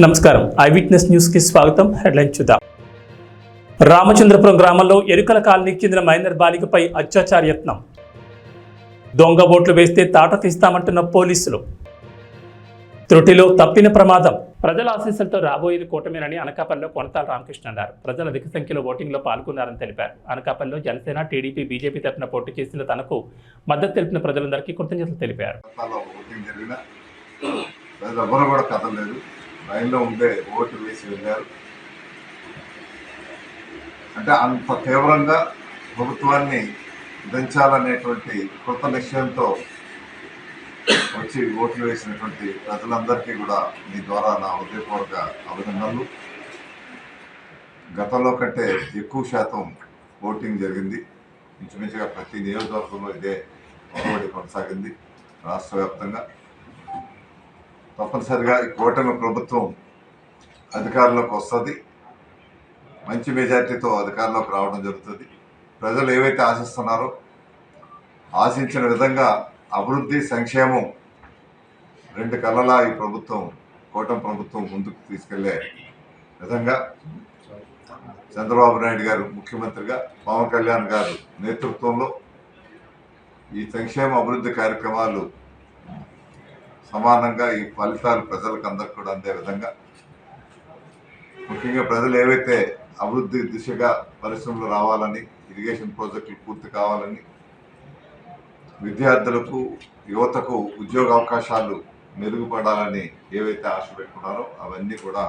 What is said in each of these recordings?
నమస్కారం I witness news కి స్వాగతం. హెడ్లైన్ చూద్దాం. రామచంద్రపురం గ్రామంలో ఎరుకల కాలనీకి చెందిన మైనర్ బాలికపై అత్యాచార యత్నం. దొంగ ఓట్లు వేస్తే తాట తీస్తామంటున్న పోలీసులు. త్రుటిలో తప్పిన ప్రమాదం. ప్రజల ఆశీస్సులతో రాబోయేది కూటమేనని అనకాపల్లిలో కొనతాల రామకృష్ణ అన్నారు. ప్రజలు అధిక సంఖ్యలో ఓటింగ్లో పాల్గొన్నారని తెలిపారు. అనకాపల్లిలో జనసేన, టీడీపీ, బీజేపీ తరఫున పోటీ చేసిన తనకు మద్దతు తెలిపిన ప్రజలందరికీ కృతజ్ఞతలు తెలిపారు. లైన్లో ఉండే ఓటు వేసి వెళ్ళారు. అంటే అంత తీవ్రంగా ప్రభుత్వాన్ని దంచాలనేటువంటి కొత్త నిశ్చయంతో వచ్చి ఓట్లు వేసినటువంటి ప్రజలందరికీ కూడా మీ ద్వారా నా హృదయపూర్వక అభినందనలు. గతంలో కంటే ఎక్కువ శాతం ఓటింగ్ జరిగింది. ఇంచుమించుగా ప్రతి నియోజకవర్గంలో ఇదే పోటీ కొనసాగింది రాష్ట్ర వ్యాప్తంగా. తప్పనిసరిగా ఈ కూటమి ప్రభుత్వం అధికారంలోకి వస్తుంది, మంచి మెజార్టీతో అధికారంలోకి రావడం జరుగుతుంది. ప్రజలు ఏవైతే ఆశిస్తున్నారో ఆశించిన విధంగా అభివృద్ధి, సంక్షేమం రెండు కళ్ళలా ఈ ప్రభుత్వం, కూటమి ప్రభుత్వం ముందుకు తీసుకెళ్లే విధంగా చంద్రబాబు నాయుడు గారు ముఖ్యమంత్రిగా, పవన్ కళ్యాణ్ గారు నేతృత్వంలో ఈ సంక్షేమ అభివృద్ధి కార్యక్రమాలు సమానంగా ఈ ఫలితాలు ప్రజలకు అందరికి కూడా అందే విధంగా, ముఖ్యంగా ప్రజలు ఏవైతే అభివృద్ధి దిశగా పరిశ్రమలు రావాలని, ఇరిగేషన్ ప్రాజెక్టులు పూర్తి కావాలని, విద్యార్థులకు, యువతకు ఉద్యోగ అవకాశాలు మెరుగుపడాలని ఏవైతే ఆశ పెట్టుకున్నారో అవన్నీ కూడా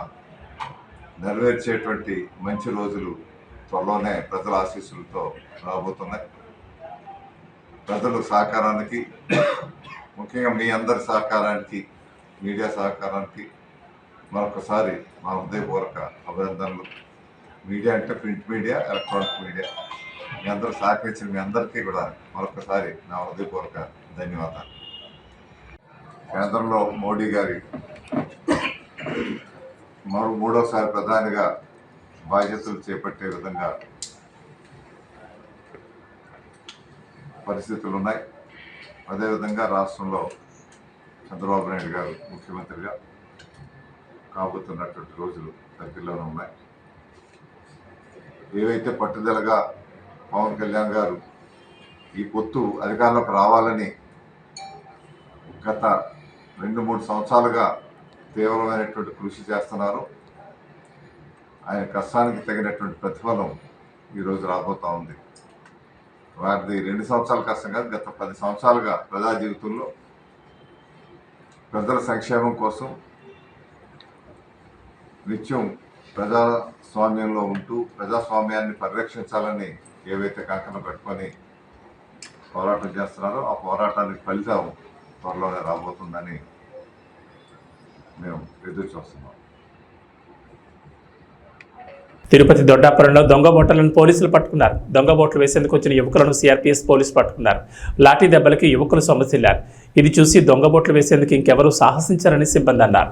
నెరవేర్చేటువంటి మంచి రోజులు త్వరలోనే ప్రజల ఆశీస్సులతో రాబోతున్నాయి. ప్రజల సహకారానికి, ముఖ్యంగా మీ అందరి సహకారానికి, మీడియా సహకారానికి మరొకసారి మా హృదయపూర్వక అభినందనలు. మీడియా అంటే ప్రింట్ మీడియా, ఎలక్ట్రానిక్ మీడియా, మీ అందరూ సహకరించిన మీ అందరికీ కూడా మరొకసారి నా హృదయపూర్వక ధన్యవాదాలు. కేంద్రంలో మోడీ గారి మూడోసారి ప్రధానిగా బాధ్యతలు చేపట్టే విధంగా పరిస్థితులు ఉన్నాయి. అదేవిధంగా రాష్ట్రంలో చంద్రబాబు నాయుడు గారు ముఖ్యమంత్రిగా కాబోతున్నటువంటి రోజులు దగ్గరలోనే ఉన్నాయి. ఏవైతే పట్టుదలగా పవన్ కళ్యాణ్ గారు ఈ పొత్తు అధికారంలోకి రావాలని గత 2-3 సంవత్సరాలుగా తీవ్రమైనటువంటి కృషి చేస్తున్నారు, ఆయన కష్టానికి తగినటువంటి ప్రతిఫలం ఈరోజు రాబోతూ ఉంది. వారిది 2 సంవత్సరాల కష్టం కాదు, గత 10 సంవత్సరాలుగా ప్రజా జీవితంలో ప్రజల సంక్షేమం కోసం నిత్యం ప్రజాస్వామ్యంలో ఉంటూ ప్రజాస్వామ్యాన్ని పరిరక్షించాలని ఏవైతే కంకణం పెట్టుకొని పోరాటం చేస్తున్నారో ఆ పోరాటానికి ఫలితం త్వరలోనే రాబోతుందని మేము ఎదురు చూస్తున్నాం. తిరుపతి దొడ్డాపురంలో దొంగ ఓట్లను పోలీసులు పట్టుకున్నారు. దొంగ ఓట్లు వేసేందుకు వచ్చిన యువకులను సిఆర్పీఎస్ పోలీసులు పట్టుకున్నారు. లాఠీ దెబ్బలకి యువకులు సొమ్మసిల్లారు. ఇది చూసి దొంగ ఓట్లు వేసేందుకు ఇంకెవరూ సాహసించారని సిబ్బంది అన్నారు.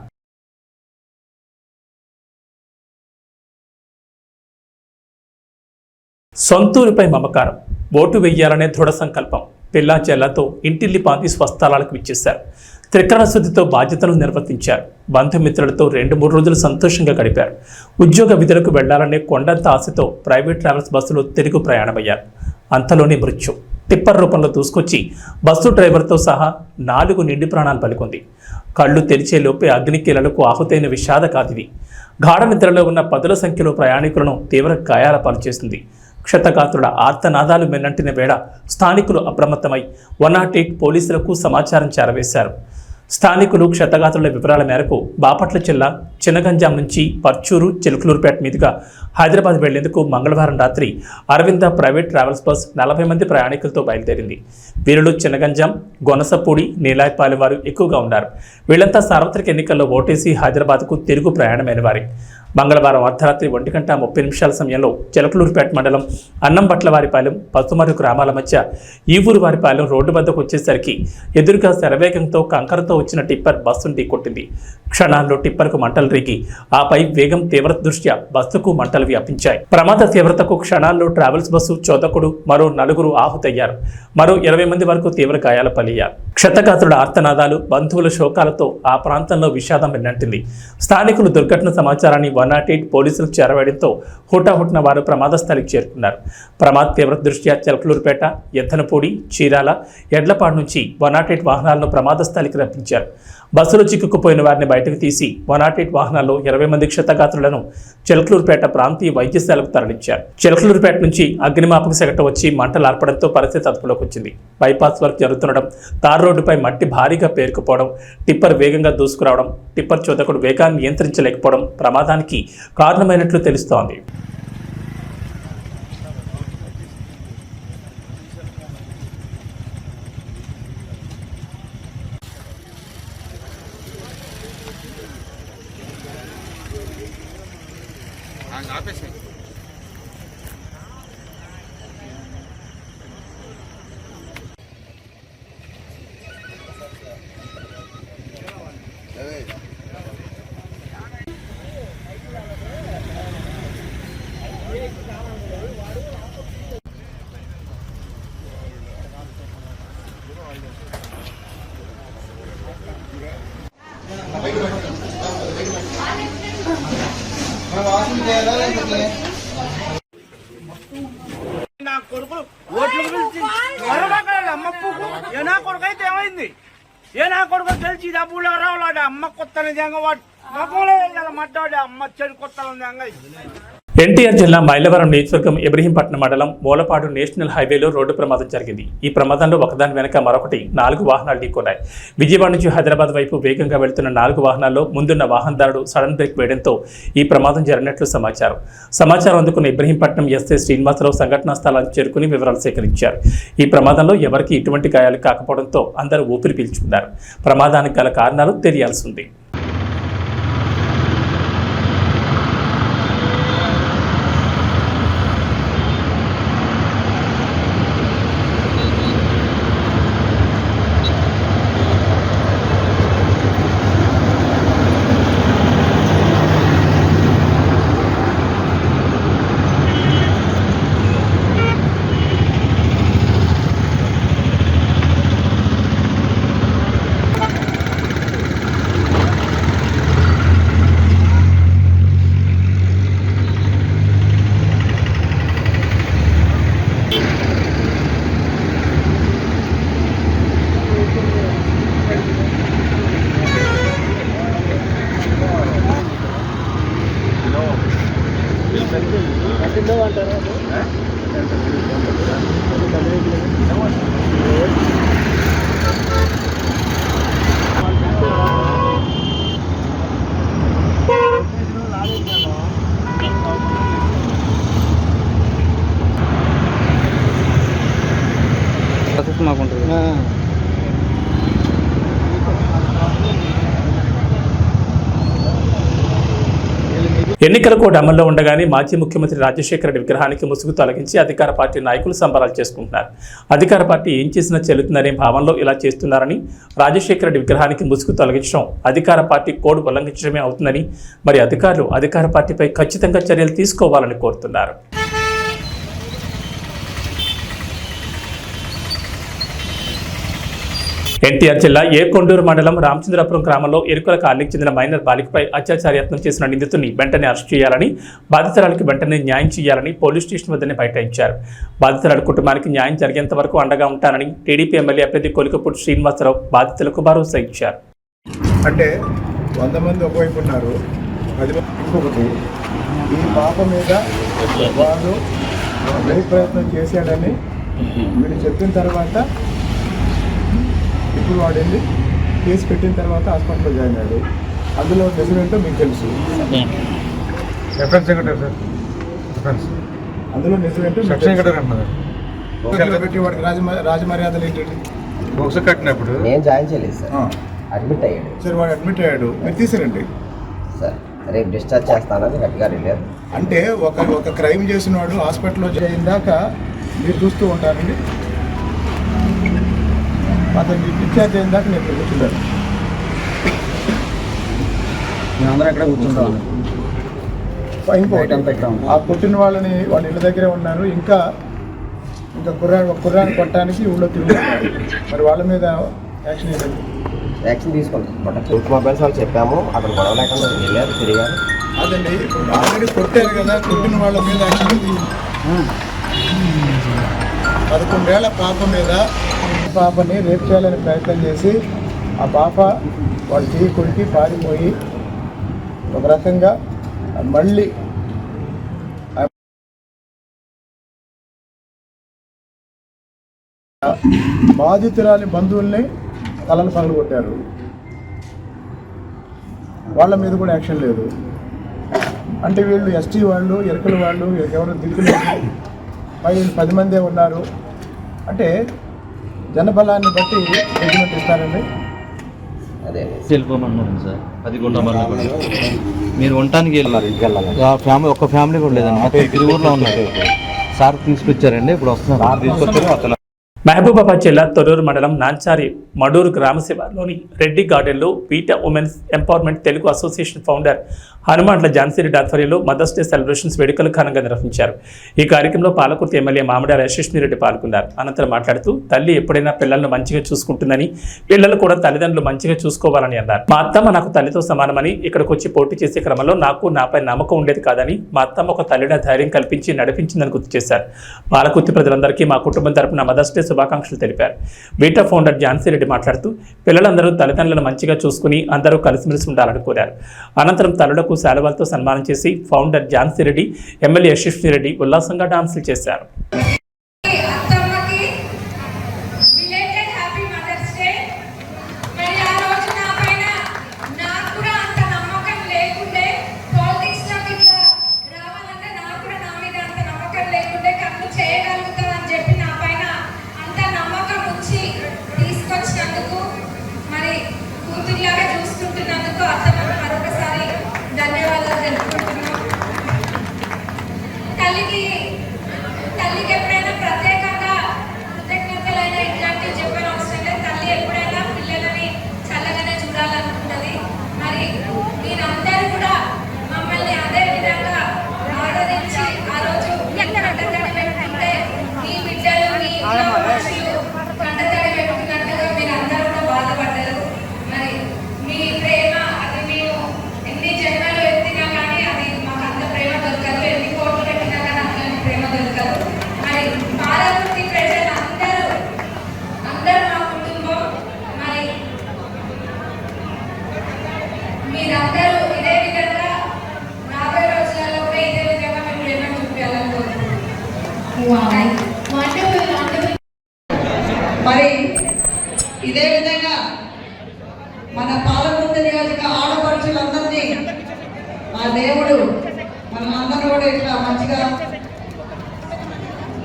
సొంతూరుపై మమకారం, ఓటు వెయ్యాలనే దృఢ సంకల్పం, పిల్లా చెల్లతో ఇంటిల్లి పాతి స్వస్థలాలకు ఇచ్చేశారు. త్రికరణ శుద్ధితో బాధ్యతలు నిర్వర్తించారు. బంధుమిత్రులతో 2-3 రోజులు సంతోషంగా గడిపారు. ఉద్యోగ విధులకు వెళ్లాలనే కొండంత ఆశతో ప్రైవేట్ ట్రావెల్స్ బస్సులో తిరుగు ప్రయాణమయ్యారు. అంతలోనే మృత్యు టిప్పర్ రూపంలో దూసుకొచ్చి బస్సు డ్రైవర్తో సహా 4 నిండి ప్రాణాలు పలుకుంది. కళ్ళు తెరిచే లోపే అగ్నికీలలకు ఆహుతైన విషాద కాదిది. గాఢ నిద్రలో ఉన్న 10ల సంఖ్యలో ప్రయాణికులను తీవ్ర గాయాల పాలుచేసింది. క్షతగాత్రుల ఆర్తనాదాలు మెన్నంటిన వేళ స్థానికులు అప్రమత్తమై 108 పోలీసులకు సమాచారం చేరవేశారు. స్థానికులు క్షతగాత్రుల వివరాల మేరకు బాపట్ల జిల్లా చినగంజాం నుంచి పర్చూరు, చిలుకలూరుపేట మీదుగా హైదరాబాద్ వెళ్లేందుకు మంగళవారం రాత్రి అరవింద ప్రైవేట్ ట్రావెల్స్ బస్ 40 మంది ప్రయాణికులతో బయలుదేరింది. వీరిలో చినగంజాం, గొనసపూడి, నీలాయపాలెం వారు ఎక్కువగా ఉన్నారు. వీళ్లంతా సార్వత్రిక ఎన్నికల్లో ఓటేసి హైదరాబాద్కు తిరుగు ప్రయాణమైన వారి. మంగళవారం అర్ధరాత్రి 1:30 సమయంలో చిలకలూరుపేట మండలం అన్నంబట్లవారిపాలెం పసుమరు గ్రామాల మధ్య ఈ ఊరు వారిపాలెం రోడ్డు వద్దకు వచ్చేసరికి ఎదురుగా శరవేగంతో కంకరతో వచ్చిన టిప్పర్ బస్సును ఢీకొట్టింది. క్షణాల్లో టిప్పర్కు మంటలు రేగి ఆపై వేగం తీవ్రత దృష్ట్యా బస్సుకు మంటలు వ్యాపించాయి. ప్రమాద తీవ్రతకు క్షణాల్లో ట్రావెల్స్ బస్సు చోదకుడు మరో 4 ఆహుతయ్యారు. మరో 20 మంది వరకు తీవ్ర గాయాల పాలయ్యారు. క్షతగాత్రుల ఆర్తనాదాలు, బంధువుల శోకాలతో ఆ ప్రాంతంలో విషాదం వెన్నంటింది. స్థానికులు దుర్ఘటన సమాచారాన్ని 108 పోలీసులకు చేరవేయడంతో హుటాహుటిన వారు ప్రమాద స్థలికి చేరుకున్నారు. ప్రమాద తీవ్రత దృష్ట్యా చిలకలూరుపేట, ఎద్దనపూడి, చీరాల, ఎడ్లపాడు నుంచి 108 వాహనాలను ప్రమాద స్థలికి రప్పించారు. బస్సులో చిక్కుకుపోయిన వారిని బయటకు తీసి 108 వాహనాల్లో 20 మంది క్షతగాత్రులను చిలకలూరుపేట ప్రాంతీయ వైద్యశాలకు తరలించారు. చిలకలూరుపేట నుంచి అగ్నిమాపక శాఖ వచ్చి మంటలు ఆర్పడంతో పరిస్థితి అదుపులోకి వచ్చింది. బైపాస్ వర్క్ జరుగుతుండడం, తార్ రోడ్డుపై మట్టి భారీగా పేరుకుపోవడం, టిప్పర్ వేగంగా దూసుకురావడం, టిప్పర్ చోదకుడు వేగాన్ని నియంత్రించలేకపోవడం ప్రమాదానికి కారణమైనట్లు తెలుస్తోంది. నా కొడుకులు ఓట్లు పిలిచి అమ్మకు ఏ నా కొడుకు అయితే ఏమైంది? ఏ నా కొడుకు తెలిసి డబ్బులు రావాలంటే అమ్మ కొత్త నిజంగా వాడు మట్టాడు అమ్మ చెడు కొత్త నిజంగా. ఎన్టీఆర్ జిల్లా మైలవరం నియోజకవర్గం ఇబ్రహీంపట్నం మండలం మూలపాడు నేషనల్ హైవేలో రోడ్డు ప్రమాదం జరిగింది. ఈ ప్రమాదంలో ఒకదాని వెనక మరొకటి 4 వాహనాలు ఢీకొన్నాయి. విజయవాడ నుంచి హైదరాబాద్ వైపు వేగంగా వెళ్తున్న 4 వాహనాల్లో ముందున్న వాహనదారుడు సడన్ బ్రేక్ వేయడంతో ఈ ప్రమాదం జరిగినట్లు సమాచారం అందుకున్న ఇబ్రహీంపట్నం ఎస్ఐ శ్రీనివాసరావు సంఘటనా స్థలానికి చేరుకుని వివరాలు సేకరించారు. ఈ ప్రమాదంలో ఎవరికి ఎటువంటి గాయాలు కాకపోవడంతో అందరూ ఊపిరి పీల్చుకున్నారు. ప్రమాదానికి గల కారణాలు తెలియాల్సి ఉంది. ఎన్నికల కోడ్ అమల్లో ఉండగానే మాజీ ముఖ్యమంత్రి రాజశేఖర రెడ్డి విగ్రహానికి ముసుగు తొలగించి అధికార పార్టీ నాయకులు సంబరాలు చేసుకుంటున్నారు. అధికార పార్టీ ఏం చేసినా చెల్లుతుందనే భావనలో ఇలా చేస్తున్నారని, రాజశేఖర రెడ్డి విగ్రహానికి ముసుగు తొలగించడం అధికార పార్టీ కోడ్ ఉల్లంఘించడమే అవుతుందని, మరి అధికారులు అధికార పార్టీపై ఖచ్చితంగా చర్యలు తీసుకోవాలని కోరుతున్నారు. ఎన్టీఆర్ జిల్లా కొండూరు మండలం రామచంద్రపురం గ్రామంలో ఎరుకుల కాలనీకి చెందిన మైనర్ బాలికపై అత్యాచార యత్నం చేసిన నిందితుడిని వెంటనే అరెస్ట్ చేయాలని, బాధితురాలికి వెంటనే న్యాయం చేయాలని పోలీస్ స్టేషన్ వద్దనే బైఠాయించారు. బాధితురాలి కుటుంబానికి న్యాయం జరిగేంత వరకు అండగా ఉంటానని టీడీపీ ఎమ్మెల్యే అభ్యర్థి కొలికపూడి శ్రీనివాసరావు బాధితులకు భరోసా ఇచ్చారు. అంటే 100 మంది ఒకవైపు ఉన్నారు, 10 మంది ఇంకొకటి. ఈ పాప మీద వాళ్ళు ప్రయత్నం చేశాడని వీడు చెప్పిన తర్వాత ఇప్పుడు వాడు వెళ్ళి కేసు పెట్టిన తర్వాత హాస్పిటల్లో జాయిన్ అయ్యాడు. అందులో నిజమేంటో మీకు తెలుసు. అందులో నిజమేంటో పెట్టి వాడికి రాజమర్యాదలు ఏంటండి? బొక్స్ కట్టినప్పుడు నేను జాయిన్ చేయలేదు సార్, అడ్మిట్ అయ్యాడు. సరే వాడు అడ్మిట్ అయ్యాడు, మీరు తీసారండి సార్. రేపు డిశ్చార్జ్ చేస్తానని గట్టిగా వెళ్ళారు. అంటే ఒక క్రైమ్ చేసిన వాడు హాస్పిటల్లో చేరిన దాకా మీరు చూస్తూ ఉంటారండి. అతను డిశ్చార్జ్ అయిన దాకా నేను కూర్చుంటాను. మేమందరం ఎక్కడ కూర్చుంటాం. ఇంకోటి ఆ కొట్టిన వాళ్ళ ఇళ్ళ దగ్గరే ఉన్నారు. ఇంకా కుర్రాన్ని కొట్టడానికి ఊళ్ళో తిరుగుతున్నారు. మరి వాళ్ళ మీద యాక్షన్ ఏంటండి? యాక్షన్ తీసుకుంటాం. టూత్ మొబైల్స్ వాళ్ళు చెప్పాము, అతను గొడవ లేకుండా వెళ్ళారు, తిరిగారు. అదండి ఆల్రెడీ కొట్టారు కదా, కొట్టిన వాళ్ళ మీద యాక్షన్ 11 ఏళ్ల పాపని రేప్ చేయాలని ప్రయత్నం చేసి ఆ పాప వాళ్ళు చెయ్యి కొరికి పారిపోయి ఒక రకంగా మళ్ళీ బాధితురాలి బంధువుల్ని తలలు పగలగొట్టారు. వాళ్ళ మీద కూడా యాక్షన్ లేదు. అంటే వీళ్ళు ఎస్టీ వాళ్ళు, ఎరకల వాళ్ళు, ఎవరు దిక్కులేదు, వీళ్ళు 10 మందే ఉన్నారు. అంటే జనబలాన్ని బట్టి జడ్జిమెంట్ ఇస్తారండి. అదే వెళ్ళిపోమన్నాను సార్. 10 కుటుంబాలు మీరు ఉండటానికి వెళ్ళాలి. ఒక ఫ్యామిలీ కూడా లేదండి, మొత్తం తిరుగురులో ఉన్నారు. సార్ తీసుకొచ్చారండి, ఇప్పుడు వస్తున్నారు. మహబూబాబాద్ జిల్లా తొర్రూరు మండలం నాంచారి మడూరు గ్రామ శివార్లోని రెడ్డి గార్డెన్లో PETA women's empowerment Telugu association founder Hanumanla Jhansi Reddy ఆధ్వర్యంలో మదర్స్ డే సెలబ్రేషన్స్ వేడుకలు ఘనంగా నిర్వహించారు. ఈ కార్యక్రమంలో పాలకుర్తి ఎమ్మెల్యే మామిడాల యశస్విరెడ్డి పాల్గొన్నారు. అనంతరం మాట్లాడుతూ తల్లి ఎప్పుడైనా పిల్లలను మంచిగా చూసుకుంటుందని, పిల్లలు కూడా తల్లిదండ్రులు మంచిగా చూసుకోవాలని అన్నారు. మా అత్తమ్మ నాకు తల్లితో సమానమని, ఇక్కడికి వచ్చి పోటీ చేసే క్రమంలో నాకు నాపై నమ్మకం ఉండేది కాదని, మా అత్తమ్మ ఒక తల్లిగా ధైర్యం కల్పించి నడిపించిందని గుర్తు చేశారు. పాలకుర్తి ప్రజలందరికీ మా కుటుంబం తరపున మదర్స్ డే శుభాకాంక్షలు తెలిపారు. బీటా ఫౌండర్ ఝాన్సీరెడ్డి మాట్లాడుతూ పిల్లలందరూ తల్లిదండ్రులను మంచిగా చూసుకుని అందరూ కలిసిమెలిసి ఉండాలని కోరారు. అనంతరం తల్లులకు శాలువాలతో సన్మానం చేసి ఫౌండర్ ఝాన్సీరెడ్డి, ఎమ్మెల్యే యశస్విరెడ్డి ఉల్లాసంగా డాన్సులు చేశారు. చూసుకుంటున్నందుకు అత్తమ్మ మరొకసారి ధన్యవాదాలు తెలుపుకుంటున్నాం. తల్లికి ఎప్పుడైనా ప్రత్యేకంగా కృతజ్ఞతలైన ఇట్లాంటివి చెప్పిన అవసరం లేదు. తల్లి ఎప్పుడైనా పిల్లలని చల్లగానే చూడాలనుకుంటుంది. మరి మీరందరూ కూడా మమ్మల్ని అదే విధంగా ఆరాధించి ఆ రోజు కంటతడి పెట్టుకుంటే మీ బిడ్డలు, మీ మనుషులు కంటతడి పెట్టుకున్నట్టుగా మీరందరూ కూడా బాధపడ్డారు. మరి మీ ప్రేమ అది మేము ఎన్ని జన్మలు ఎత్తినా కానీ అది మాకు అంత ప్రేమ దొరకదు. ఎన్ని కోట్లు పెట్టినా కానీ అట్లాంటి ప్రేమ దొరకదు. మరి పాలకుర్తి ప్రజలు అందరూ మా కుటుంబం. మరి మీరందరూ ఇదే విధంగా రాబోయే రోజులలో కూడా ఇదే విధంగా మేము ప్రేమ చూపించాలని కోరుకుంటున్నాం. మరి ఇదే విధంగా మన పాలకుర్తి నియోజక ఆడపడుచులందరినీ మా దేవుడు మనమందరూ కూడా ఇట్లా మంచిగా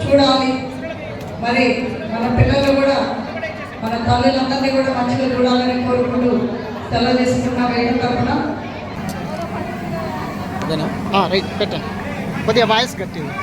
చూడాలి. మరి మన పిల్లలు కూడా మన తల్లులందరినీ కూడా మంచిగా చూడాలని కోరుకుంటూ తెలియజేసుకున్న వేయడం తరఫున రైట్ పెట్టండి, కొద్దిగా వాయిస్ కట్టింది.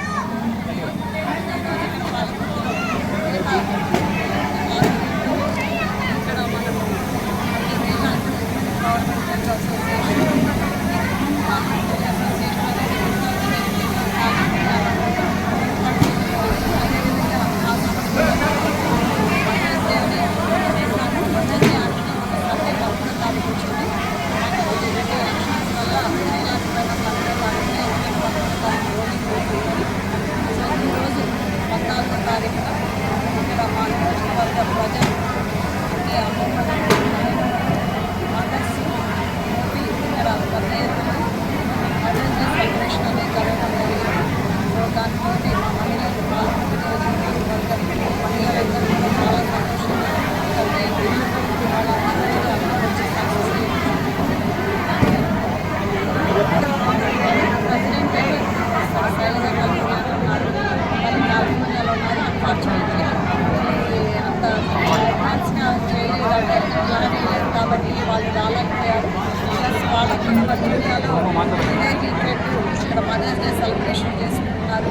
ఇక్కడ మదర్స్ డే సెలబ్రేషన్ చేసుకుంటున్నారు.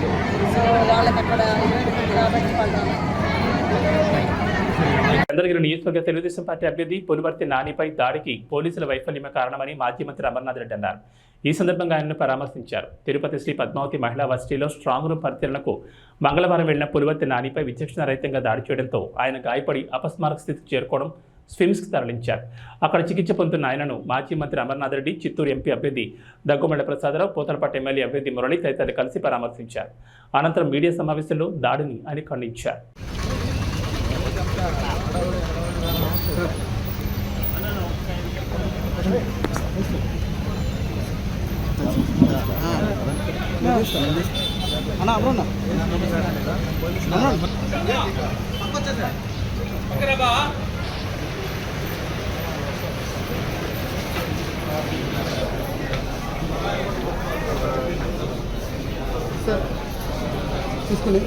సో వాళ్ళకి అక్కడ ఈవెంట్ ఉంది కాబట్టి వాళ్ళు చంద్రగిరి నియోజకవర్గ తెలుగుదేశం పార్టీ అభ్యర్థి పులివర్తి నానిపై దాడికి పోలీసుల వైఫల్యమే కారణమని మాజీ మంత్రి అమర్నాథ్ రెడ్డి అన్నారు. ఈ సందర్భంగా ఆయనను పరామర్శించారు. తిరుపతి శ్రీ పద్మావతి మహిళా వర్సిటీలో స్ట్రాంగ్ రూమ్ పరిశీలనకు మంగళవారం వెళ్లిన పులివర్తి నానిపై విచక్షణ రహితంగా దాడి చేయడంతో ఆయన గాయపడి అపస్మారక స్థితికి చేరుకోవడం స్విమ్స్కి తరలించారు. అక్కడ చికిత్స పొందుతున్న ఆయనను మాజీ మంత్రి అమర్నాథ్ రెడ్డి, చిత్తూరు ఎంపీ అభ్యర్థి దగ్గుమల్ల ప్రసాదరావు, పోతలపట్టు ఎమ్మెల్యే అభ్యర్థి మురళి తదితరులు కలిసి పరామర్శించారు. అనంతరం మీడియా సమావేశంలో దాడిని ఆయన ఖండించారు. తీసుకుని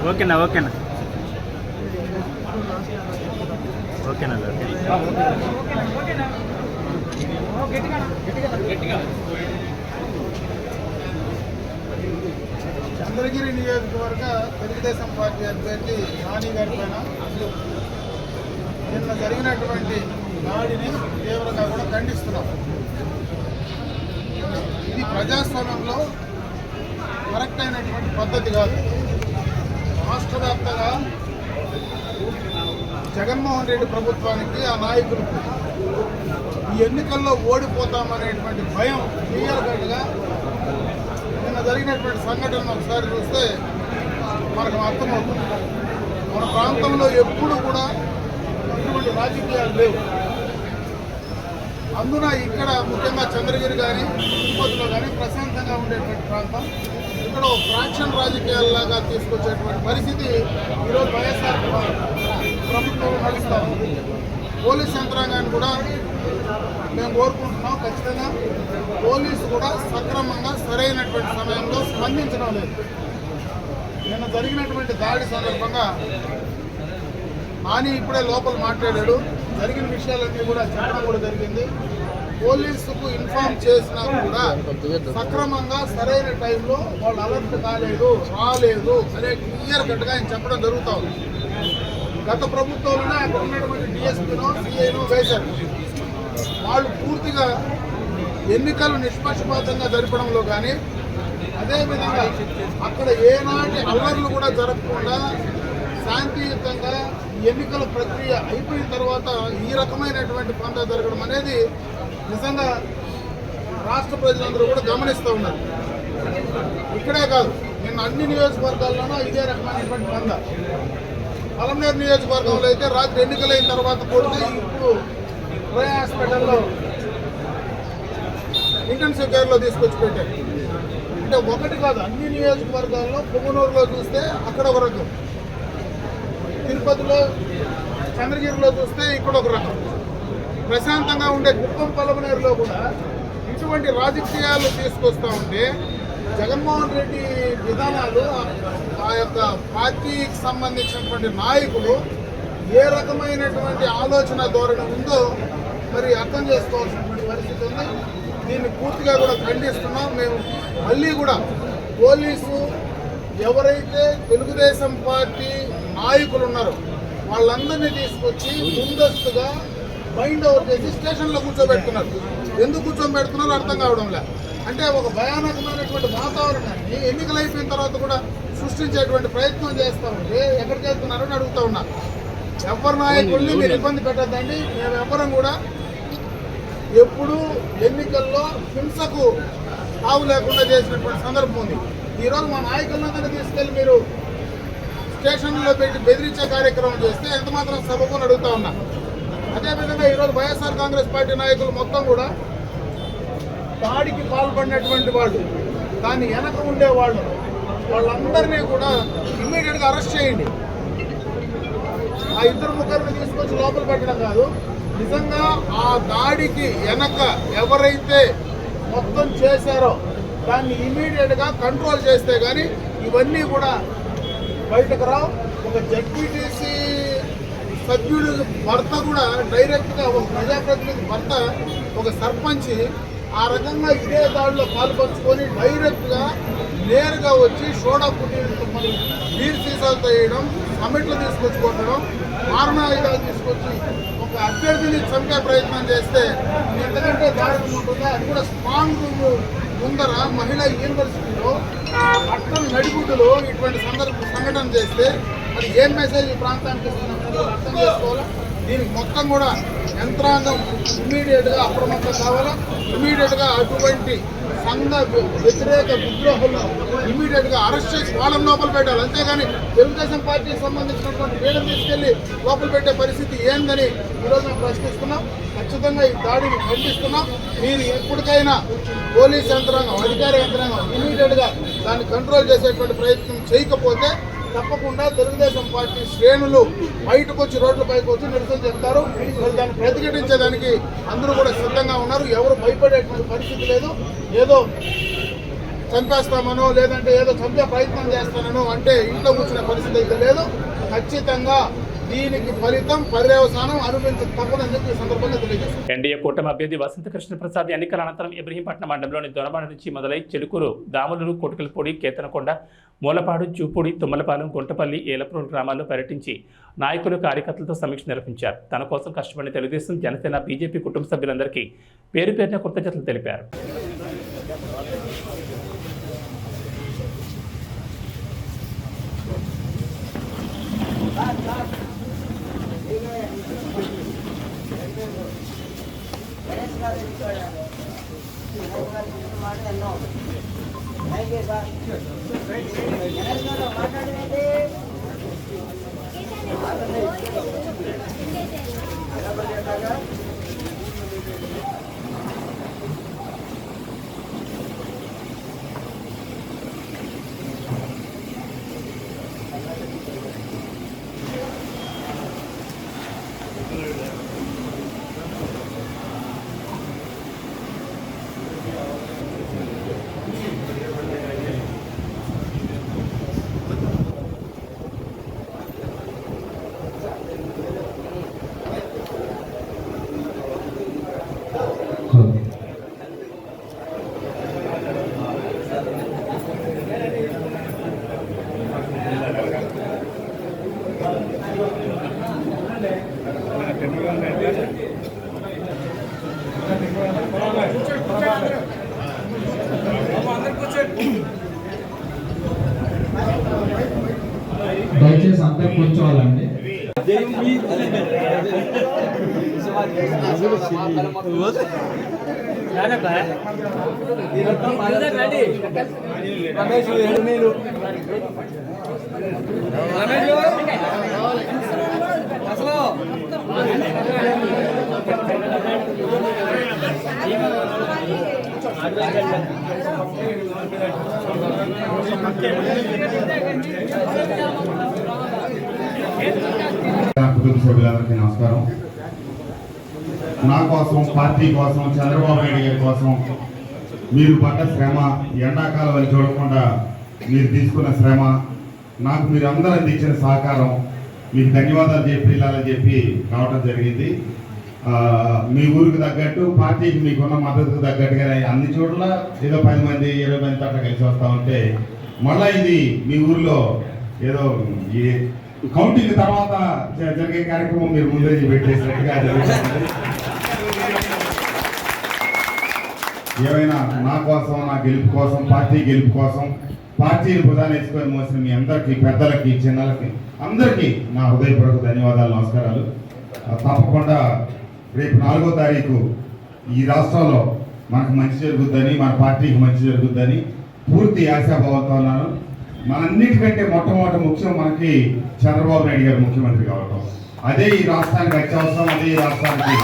ఓకేనా ఓకేనా ఓకేనా చంద్రగిరి నియోజకవర్గ తెలుగుదేశం పార్టీ అభ్యర్థి నాని గారి పైన నిన్న జరిగినటువంటి దాడిని తీవ్రంగా కూడా ఖండిస్తున్నాం. ఇది ప్రజాస్వామ్యంలో కరెక్ట్ అయినటువంటి పద్ధతి కాదు. రాష్ట్ర వ్యాప్తంగా జగన్మోహన్ రెడ్డి ప్రభుత్వానికి, ఆ నాయకులకు ఈ ఎన్నికల్లో ఓడిపోతామనేటువంటి భయం క్లియర్ కట్గా నిన్న జరిగినటువంటి సంఘటనను ఒకసారి చూస్తే మనకు అర్థమవుతుంది. మన ప్రాంతంలో ఎప్పుడు కూడా ఇటువంటి రాజకీయాలు లేవు. అందున ఇక్కడ ముఖ్యంగా చంద్రగిరి కానీ తిరుపతిలో కానీ ప్రశాంతంగా ఉండేటువంటి ప్రాంతం. ఇక్కడ ఫ్రాక్షన్ రాజకీయాల్లాగా తీసుకొచ్చేటువంటి పరిస్థితి ఈరోజు వైఎస్ఆర్ ప్రభుత్వం నడుస్తూ ఉంది. పోలీస్ యంత్రాంగాన్ని కూడా మేము కోరుకుంటున్నాం. ఖచ్చితంగా పోలీసు కూడా సక్రమంగా సరైనటువంటి సమయంలో స్పందించడం లేదు. నిన్న జరిగినటువంటి దాడి సందర్భంగా నాని ఇప్పుడే లోపల మాట్లాడాడు. జరిగిన విషయాలన్నీ కూడా చెప్పడం కూడా జరిగింది. పోలీసుకు ఇన్ఫార్మ్ చేసినా కూడా సక్రమంగా సరైన టైంలో వాళ్ళు అలర్ట్ కాలేదు, రాలేదు అనే క్లియర్ కట్గా ఆయన చెప్పడం జరుగుతూ ఉంది. గత ప్రభుత్వంలోనే అక్కడ ఉన్నటువంటి డిఎస్పీనో సిఐనో వేశారు. వాళ్ళు పూర్తిగా ఎన్నికలు నిష్పక్షపాతంగా జరపడంలో కానీ, అదేవిధంగా అక్కడ ఏనాటి అల్లర్లు కూడా జరగకుండా శాంతియుతంగా ఎన్నికల ప్రక్రియ అయిపోయిన తర్వాత ఈ రకమైనటువంటి పంట జరగడం అనేది నిజంగా రాష్ట్ర ప్రజలందరూ కూడా గమనిస్తూ ఉన్నారు. ఇక్కడే కాదు, నిన్న అన్ని నియోజకవర్గాల్లోనూ ఇదే రకమైనటువంటి పంద. పలమనేరు నియోజకవర్గంలో అయితే రాత్రి ఎన్నికలైన తర్వాత కొడితే ఇప్పుడు హాస్పిటల్లో ఇంటెన్సివ్ కేర్లో తీసుకొచ్చి పెట్టారు. అంటే ఒకటి కాదు, అన్ని నియోజకవర్గాల్లో పొంగనూరులో చూస్తే అక్కడ ఒక రకం, తిరుపతిలో చంద్రగిరిలో చూస్తే ఇక్కడ ఒక రకం, ప్రశాంతంగా ఉండే కుప్పం పలమనేరులో కూడా ఇటువంటి రాజకీయాలు తీసుకొస్తూ ఉంటే జగన్మోహన్ రెడ్డి విధానాలు ఆ యొక్క పార్టీకి సంబంధించినటువంటి నాయకులు ఏ రకమైనటువంటి ఆలోచన ధోరణి ఉందో మరి అర్థం చేసుకోవాల్సినటువంటి పరిస్థితి ఉంది. దీన్ని పూర్తిగా కూడా ఖండిస్తున్నాం. మేము మళ్ళీ కూడా పోలీసు ఎవరైతే తెలుగుదేశం పార్టీ నాయకులు ఉన్నారో వాళ్ళందరినీ తీసుకొచ్చి ముందస్తుగా మైండ్ ఓవర్ చేసి స్టేషన్లో కూర్చోబెడుతున్నారు. ఎందుకు కూర్చోబెడుతున్నారో అర్థం కావడం లేదు. అంటే ఒక భయానకమైనటువంటి వాతావరణాన్ని ఎన్నికలు అయిపోయిన తర్వాత కూడా సృష్టించేటువంటి ప్రయత్నం చేస్తూ ఉంటే ఎక్కడికి వెళ్తున్నారని అడుగుతూ ఉన్నారు. ఎవరి నాయకుల్ని మీరు ఇబ్బంది పెట్టద్దండి. మేము ఎవరం కూడా ఎప్పుడు ఎన్నికల్లో హింసకు తావు లేకుండా చేసినటువంటి సందర్భం ఉంది. ఈరోజు మా నాయకులందరినీ తీసుకెళ్ళి మీరు స్టేషన్లో పెట్టి బెదిరించే కార్యక్రమం చేస్తే ఎంత మాత్రం సభకు అడుగుతా ఉన్నా. అదేవిధంగా ఈరోజు వైఎస్ఆర్ కాంగ్రెస్ పార్టీ నాయకులు మొత్తం కూడా దాడికి పాల్పడినటువంటి వాళ్ళు, దాన్ని వెనక ఉండేవాళ్ళు, వాళ్ళందరినీ కూడా ఇమ్మీడియట్గా అరెస్ట్ చేయండి. ఆ ఇద్దరు ముగ్గురిని తీసుకొచ్చి లోపల పెట్టడం కాదు, నిజంగా ఆ దాడికి వెనక ఎవరైతే మొత్తం చేశారో దాన్ని ఇమీడియట్గా కంట్రోల్ చేస్తే కానీ ఇవన్నీ కూడా బయటకు రావు. ఒక జడ్పీటీసీ సభ్యుడు భర్త కూడా డైరెక్ట్గా ఒక ప్రజాప్రతినిధి భర్త ఒక సర్పంచ్ ఆ రకంగా ఇదే దాడిలో పాల్పంచుకొని డైరెక్ట్గా నేరుగా వచ్చి సోడా పుట్టిన బీర్ సీసాలతో వేయడం, సమ్మెట్లు తీసుకొచ్చి కొట్టడం, మారణాయుధాలు తీసుకొచ్చి ఒక అభ్యర్థిని చంపే ప్రయత్నం చేస్తే ఎంతకంటే దారుణం ఉంటుందో. అది కూడా స్ట్రాంగ్ ముందర మహిళా యూనివర్సిటీలో పట్టణ నడిగుడ్డులో ఇటువంటి సంఘటన చేస్తే మరి ఏం మెసేజ్ ఈ ప్రాంతానికి ఇస్తున్నట్టు అర్థం చేసుకోవాలా. దీనికి మొత్తం కూడా యంత్రాంగం ఇమ్మీడియట్గా అప్రమత్తం కావాలా. ఇమ్మీడియట్గా అటువంటి సంఘ వ్యతిరేక విద్రోహులను ఇమ్మీడియట్గా అరెస్ట్ చేసి వాళ్ళని లోపల పెట్టాలి. అంతేగాని తెలుగుదేశం పార్టీకి సంబంధించినటువంటి వీళ్ళని తీసుకెళ్లి లోపల పెట్టే పరిస్థితి ఏందని ఈరోజు మేము ప్రశ్నిస్తున్నాం. ఖచ్చితంగా ఈ దాడిని ఖండిస్తున్నాం. మీరు ఎప్పటికైనా పోలీస్ యంత్రాంగం, అధికార యంత్రాంగం ఇమ్మీడియట్గా దాన్ని కంట్రోల్ చేసేటువంటి ప్రయత్నం చేయకపోతే తప్పకుండా తెలుగుదేశం పార్టీ శ్రేణులు బయటకు వచ్చి రోడ్లపైకి వచ్చి నిరసన చెప్తారు. మరి దాన్ని ప్రతిఘటించేదానికి అందరూ కూడా సిద్ధంగా ఉన్నారు. ఎవరు భయపడేటువంటి పరిస్థితి లేదు. ఏదో చంపేస్తామనో లేదంటే ఏదో చంపే ప్రయత్నం చేస్తానో అంటే ఇంట్లో కూర్చునే పరిస్థితి అయితే లేదు. ఖచ్చితంగా దీనికి ఫలితం పర్యవసానం అనుభవించక తప్పదని చెప్పి ఈ సందర్భంగా తెలియజేస్తారు. ఎన్డీఏ కూటమి అభ్యర్థి వసంత కృష్ణ ప్రసాద్ ఎన్నికల అనంతరం ఇబ్రహీంపట్నం మండలంలోని దొనబాడ నుంచి మొదలై చెలుకూరు, దాములూరు, కోటుకలపూడి, కేతనకొండ, మూలపాడు, చూపూడి, తుమ్మలపాలెం, గుంటపల్లి, ఏలపూరు గ్రామాల్లో పర్యటించి నాయకులు, కార్యకర్తలతో సమీక్ష నిర్వహించారు. తన కోసం కష్టపడిన తెలుగుదేశం, జనసేన, బీజేపీ కుటుంబ సభ్యులందరికీ పేరు పేరున కృతజ్ఞతలు తెలిపారు. దయచేసి అందరు కూర్చోవాలండి. కుటుంబ సభ్యులందరికీ నమస్కారం. నా కోసం, పార్టీ కోసం, చంద్రబాబు నాయుడు గారి కోసం మీరు పడ్డ శ్రమ, ఎండాకాలం అని చూడకుండా మీరు తీసుకున్న శ్రమ, నాకు మీరు అందరూ అందించిన సహకారం, మీకు ధన్యవాదాలు చెప్పి వెళ్ళాలని చెప్పి రావడం జరిగింది. మీ ఊరికి తగ్గట్టు, పార్టీకి మీకున్న మద్దతుకు తగ్గట్టుగానే అన్ని చోట్ల ఏదో 10 మంది 20 మంది అట్లా కలిసి వస్తూ ఉంటే మళ్ళీ ఇది మీ ఊరిలో ఏదో ఈ కౌంటింగ్ తర్వాత జరిగే కార్యక్రమం మీరు ముందే పెట్టేసినట్టుగా జరుగుతుంది. ఏమైనా నా కోసం, నా గెలుపు కోసం, పార్టీ గెలుపు కోసం, పార్టీని భుజాన్ని వేసుకొని మోసిన మీ అందరికీ, పెద్దలకి, చిన్నలకి అందరికీ నా హృదయపూర్వక ధన్యవాదాలు, నమస్కారాలు. తప్పకుండా రేపు 4వ తారీఖు ఈ రాష్ట్రంలో మనకు మంచి జరుగుద్దని, మన పార్టీకి మంచి జరుగుద్దని పూర్తి ఆశాభావంతో ఉన్నాను. మనంన్నిటికంటే మొట్టమొదటి ముఖ్యం మనకి చంద్రబాబు నాయుడు గారు ముఖ్యమంత్రి కావటం. అదే ఈ రాష్ట్రానికి అత్యవసరం. అదే ఈ రాష్ట్రానికి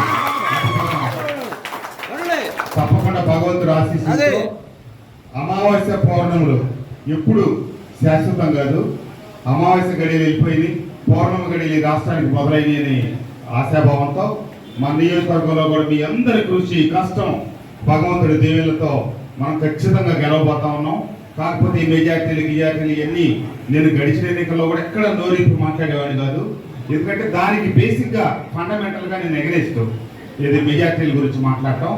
తప్పకుండా భగవంతుడు ఆశీస్సులతో అమావాస్య పౌర్ణములు ఎప్పుడు శాశ్వతం కాదు. అమావాస్య గడియలు వెళ్ళిపోయింది, పౌర్ణమి గడియలు ఈ రాష్ట్రానికి మొదలైనవి అని ఆశాభావంతో మన నియోజకవర్గంలో కూడా మీ అందరి కృషి, కష్టం, భగవంతుడి దీవెనలతో మనం ఖచ్చితంగా గెలవబోతా ఉన్నాం. కాకపోతే ఈ మెజార్టీలు ఇవన్నీ నేను గడిచిన ఎన్నికల్లో కూడా ఎక్కడ నోరింపు మాట్లాడేవాడిని కాదు. ఎందుకంటే దానికి బేసిక్గా ఫండమెంటల్గా నేను ఎగరేస్తూ ఇది మెజార్టీల గురించి మాట్లాడటం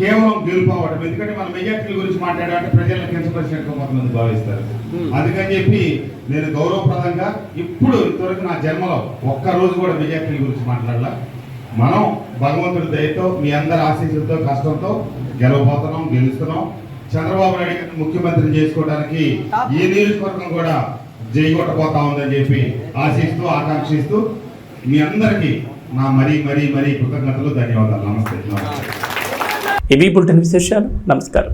కేవలం గెలుపు అవ్వడం. ఎందుకంటే మన మెజార్టీల గురించి మాట్లాడాలంటే ప్రజలను కించపరిచినట్టు కొంతమంది భావిస్తారు. అందుకని చెప్పి నేను గౌరవప్రదంగా ఇప్పుడు ఇంతవరకు నా జన్మలో ఒక్కరోజు కూడా మెజార్టీల గురించి మాట్లాడాల. మనం భగవంతుడి దయతో, మీ అందరి ఆశీస్సులతో, కష్టంతో గెలవబోతున్నాం, గెలుస్తున్నాం. చంద్రబాబు నాయుడు గారిని ముఖ్యమంత్రిని చేసుకోవడానికి ఈ నియోజకవర్గం కూడా జైగొట్టబోతా ఉందని చెప్పి ఆశిస్తూ, ఆకాంక్షిస్తూ మీ అందరికీ నా మరీ కృతజ్ఞతలు, ధన్యవాదాలు. నమస్తే. ఇవి బులెటిన్ విశేషాలు. నమస్కారం.